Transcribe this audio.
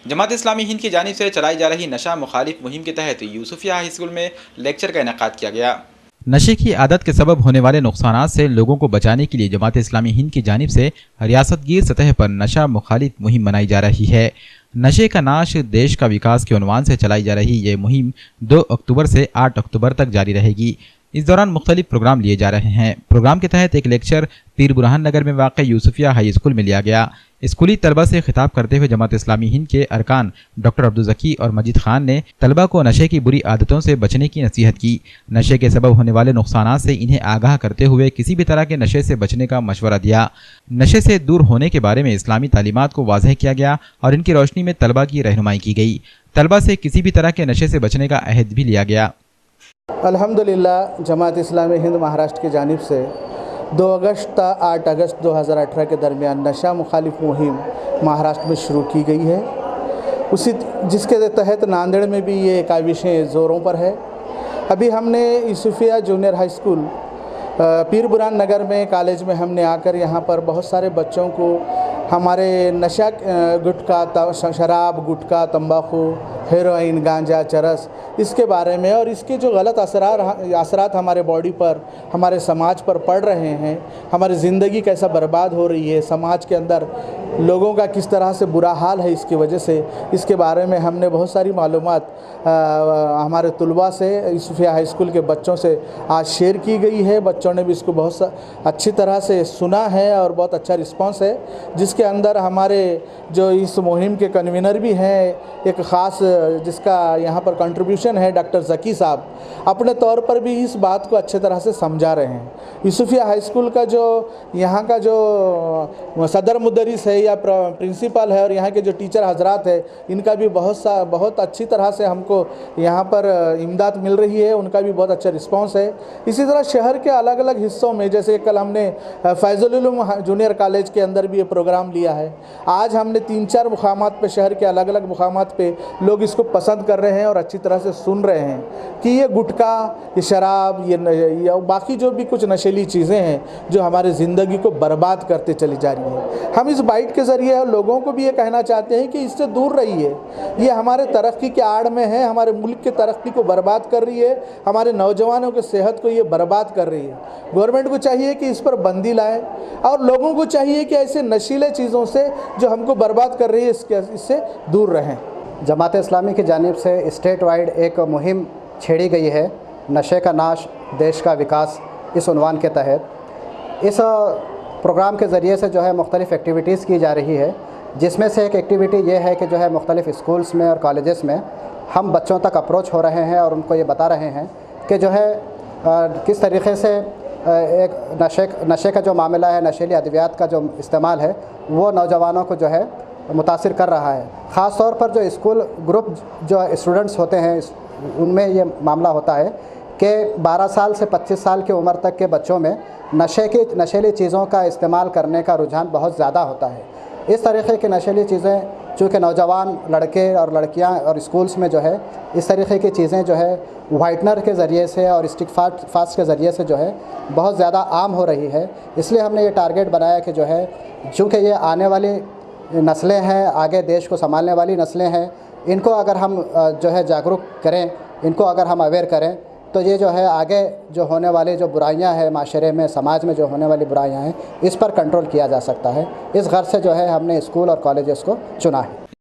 जमात इस्लामी हिंद की जानिब से चलाई जा रही नशा मुखालिफ मुहिम के तहत यूसुफिया हाई स्कूल में लेक्चर का इनेकाद किया गया। नशे की आदत के सबब होने वाले नुकसानात से लोगों को बचाने के लिए जमात इस्लामी हिंद की जानिब से रियासत गिर सतह पर नशा मुखालिफ मुहिम बनाई जा रही है। नशे का नाश देश का विकास के उन्वान से चलाई जा रही ये मुहिम 2 अक्टूबर से 8 अक्टूबर तक जारी रहेगी। इस दौरान मुख्तलिफ प्रोग्राम लिए जा रहे हैं। प्रोग्राम के तहत एक लेक्चर पीर बुरहान नगर में वाक़ यूसुफिया हाई स्कूल में लिया गया। स्कूली तलबा से खिताब करते हुए जमात इस्लामी हिंद के अरकान डॉक्टर अब्दुल ज़की और मजीद खान ने तलबा को नशे की बुरी आदतों से बचने की नसीहत की। नशे के सबब होने वाले नुकसानात से इन्हें आगाह करते हुए किसी भी तरह के नशे से बचने का मशवरा दिया। नशे से दूर होने के बारे में इस्लामी तालीमात को वाज़ेह किया गया और इनकी रोशनी में तलबा की रहनुमाई की गई। तलबा से किसी भी तरह के नशे से बचने का अहद भी लिया गया। अल्हम्दुलिल्लाह जमात इस्लामी हिंद महाराष्ट्र की जानिब से 2 अगस्त ता 8 अगस्त 2018 के दरमियान नशा मुखालिफ मुहिम महाराष्ट्र में शुरू की गई है। उसी जिसके तहत नांदेड़ में भी ये काविशें ज़ोरों पर है। अभी हमने यूसुफिया जूनियर हाई स्कूल पीर बुरहान नगर में कॉलेज में हमने आकर यहाँ पर बहुत सारे बच्चों को हमारे नशा गुटखा शराब गुटखा तंबाकू हेरोइन गांजा चरस इसके बारे में और इसके जो गलत असरात हमारे बॉडी पर हमारे समाज पर पड़ रहे हैं, हमारी ज़िंदगी कैसा बर्बाद हो रही है, समाज के अंदर लोगों का किस तरह से बुरा हाल है इसकी वजह से, इसके बारे में हमने बहुत सारी मालूमात हमारे तुलबा से यूसुफिया हाई स्कूल के बच्चों से आज शेयर की गई है। बच्चों ने भी इसको बहुत अच्छी तरह से सुना है और बहुत अच्छा रिस्पांस है, जिसके अंदर हमारे जो इस मुहिम के कन्वीनर भी हैं, एक ख़ास जिसका यहाँ पर कंट्रीब्यूशन है डॉक्टर ज़की साहब, अपने तौर पर भी इस बात को अच्छे तरह से समझा रहे हैं। यूसुफिया हाई स्कूल का जो यहाँ का जो सदर मुदरिस है या प्रिंसिपल है और यहाँ के जो टीचर हजरात है, इनका भी बहुत अच्छी तरह से हमको यहाँ पर इमदाद मिल रही है, उनका भी बहुत अच्छा रिस्पांस है। इसी तरह शहर के अलग अलग हिस्सों में, जैसे कल हमने फैज़ुल उलूम जूनियर कॉलेज के अंदर भी ये प्रोग्राम लिया है। आज हमने 3-4 मुकामात पे, शहर के अलग अलग मुकामात पे लोग इसको पसंद कर रहे हैं और अच्छी तरह से सुन रहे हैं कि ये गुटखा, ये शराब, ये बाकी जो भी कुछ नशीली चीज़ें हैं जो हमारे ज़िंदगी को बर्बाद करते चली जा रही हैं। हम इस बाइट के ज़रिए लोगों को भी ये कहना चाहते हैं कि इससे दूर रहिए। ये हमारे तरक्की के आड़ में है, हमारे मुल्क के तरक्की को बर्बाद कर रही है, हमारे नौजवानों की सेहत को ये बर्बाद कर रही है। गवर्नमेंट को चाहिए कि इस पर बंदी लाए और लोगों को चाहिए कि ऐसे नशीले चीज़ों से जो हमको बर्बाद कर रही है इससे दूर रहें। जमात इस्लामी की जानिब से स्टेट वाइड एक मुहिम छेड़ी गई है, नशे का नाश देश का विकास, इस उन्वान के तहत इस प्रोग्राम के ज़रिए से जो है मुख्तलिफ़ एक्टिविटीज़ की जा रही है, जिसमें से एक एक्टिविटी ये है कि जो है मुख्तलिफ़ स्कूल्स में और कॉलेजेस में हम बच्चों तक अप्रोच हो रहे हैं और उनको ये बता रहे हैं कि जो है किस तरीक़े से एक नशे का जो मामला है, नशीली अद्वियात का जो इस्तेमाल है, वो नौजवानों को जो है मुतासिर कर रहा है। ख़ास तौर पर जो स्कूल ग्रुप जो स्टूडेंट्स होते हैं उनमें ये मामला होता है कि 12 साल से 25 साल की उम्र तक के बच्चों में नशीली चीज़ों का इस्तेमाल करने का रुझान बहुत ज़्यादा होता है। इस तरीक़े की नशीली चीज़ें चूँकि नौजवान लड़के और लड़कियां और स्कूल्स में जो है इस तरीक़े की चीज़ें जो है वाइटनर के ज़रिए से और स्टिक फास्ट के ज़रिए से जो है बहुत ज़्यादा आम हो रही है। इसलिए हमने ये टारगेट बनाया कि जो है चूँकि ये आने वाली नस्लें हैं, आगे देश को संभालने वाली नस्लें हैं, इनको अगर हम जो है जागरूक करें, इनको अगर हम अवेयर करें तो ये जो है आगे जो होने वाली जो बुराइयां हैं माशरे में, समाज में जो होने वाली बुराइयां हैं, इस पर कंट्रोल किया जा सकता है। इस गर्ज से जो है हमने स्कूल और कॉलेजेस को चुना है।